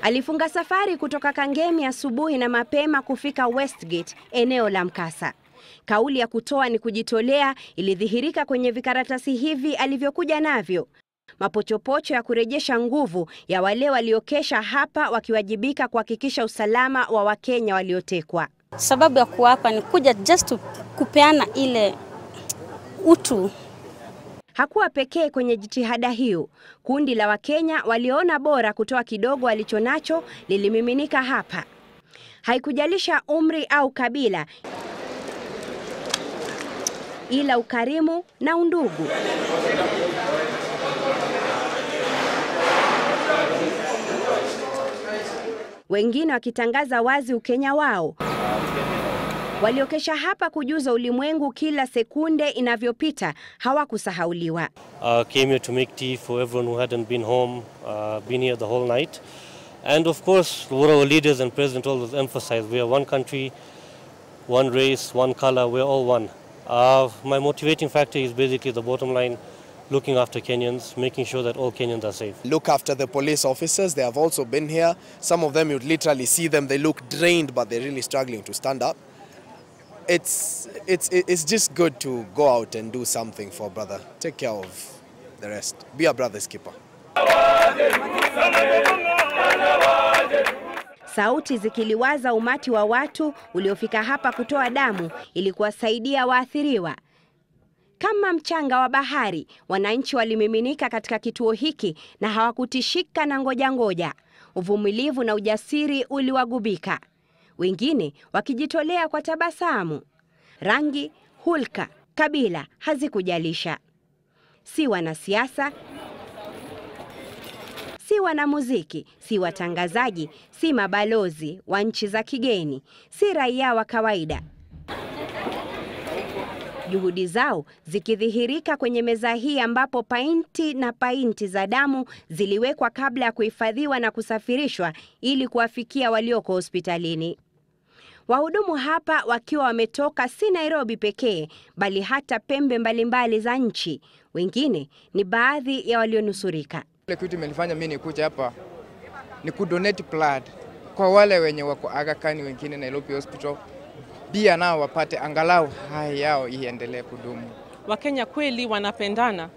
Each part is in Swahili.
Alifunga safari kutoka Kangemi asubuhi na mapema kufika Westgate, eneo la mkasa. Kauli ya kutoa ni kujitolea ilidhihirika kwenye vikaratasi hivi alivyokuja navyo. Mapochopocho ya kurejesha nguvu ya wale waliokesha hapa wakiwajibika kuhakikisha usalama wa Wakenya waliotekwa. Sababu ya kuwa hapa ni kuja just kupeana ile utu. Hakuwa pekee kwenye jitihada hiyo. Kundi la Wakenya waliona bora kutoa kidogo alichonacho lilimiminika hapa. Haikujalisha umri au kabila, ila ukarimu na undugu. Wengine wakitangaza wazi Ukenya wao. Waliokesha hapa kujuza ulimwengu kila sekunde inavyopita hawakusahauliwa. Came here to make tea for everyone who hadn't been home, been here the whole night. And of course, what our leaders and president always emphasize, we are one country, one race, one color, we're all one. My motivating factor is basically the bottom line, looking after Kenyans, making sure that all Kenyans are safe. Look after the police officers, they have also been here. Some of them, you'd literally see them, they look drained, but they're really struggling to stand up. It's just good to go out and do something for brother. Take care of the rest. Be a brother's keeper. Sauti zikiliwaza umati wa watu uliofika hapa kutoa damu ili kuwasaidia waathiriwa. Kama mchanga wa bahari, wananchi walimiminika katika kituo hiki na hawakutishika na ngoja. Uvumilivu na ujasiri uliwagubika. Wengine wakijitolea kwa tabasamu. Rangi, hulka, kabila hazikujalisha. Si wanasiasa, si wanamuziki, si watangazaji, si mabalozi wa nchi za kigeni, si raia wa kawaida. Juhudi zao zikidhihirika kwenye meza hii ambapo painti za damu ziliwekwa kabla ya kuhifadhiwa na kusafirishwa ili kuwafikia walioko hospitalini. Wahudumu hapa wakiwa wametoka si Nairobi pekee, bali hata pembe mbalimbali za nchi. Wengine ni baadhi ya walionusurika. Ile kitu imenifanya mimi nikuja hapa ni kudonate blood kwa wale wenye wako Aga Khan, wengine Nairobi Hospital. Pia nao wapate angalau hai yao iendelee kudumu. Wakenya kweli wanapendana.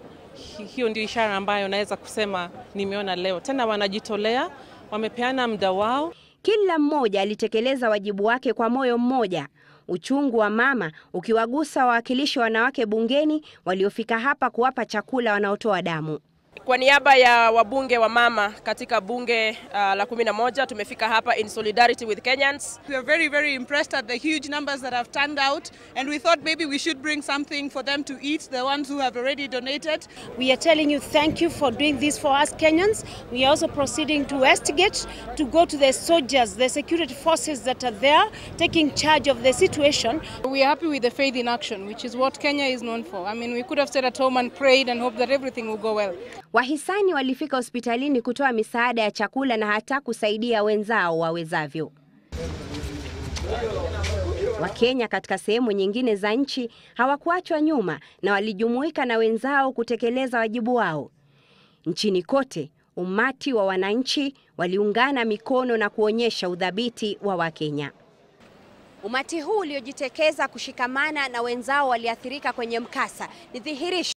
Hiyo ndio ishara ambayo naweza kusema nimeona leo. Tena wanajitolea, wamepeana muda wao. Kila mmoja alitekeleza wajibu wake kwa moyo mmoja. Uchungu wa mama ukiwagusa wawakilishi wanawake bungeni waliofika hapa kuwapa chakula wanaotoa damu. Kwa niaba ya wabunge wa mama katika bunge la 11 tumefika hapa in solidarity with Kenyans. We are very, very impressed at the huge numbers that have turned out, and we thought maybe we should bring something for them to eat, the ones who have already donated. We are telling you thank you for doing this for us Kenyans. We are also proceeding to Westgate to go to the soldiers, the security forces that are there taking charge of the situation. We are happy with the faith in action, which is what Kenya is known for. I mean, we could have stayed at home and prayed and hoped that everything will go well. Wahisani walifika hospitalini kutoa misaada ya chakula na hata kusaidia wenzao wawezavyo. Wakenya katika sehemu nyingine za nchi hawakuachwa nyuma na walijumuika na wenzao kutekeleza wajibu wao. Nchini kote, umati wa wananchi waliungana mikono na kuonyesha udhabiti wa Wakenya. Umati huu uliojitekeza kushikamana na wenzao waliathirika kwenye mkasa ni dhihirisho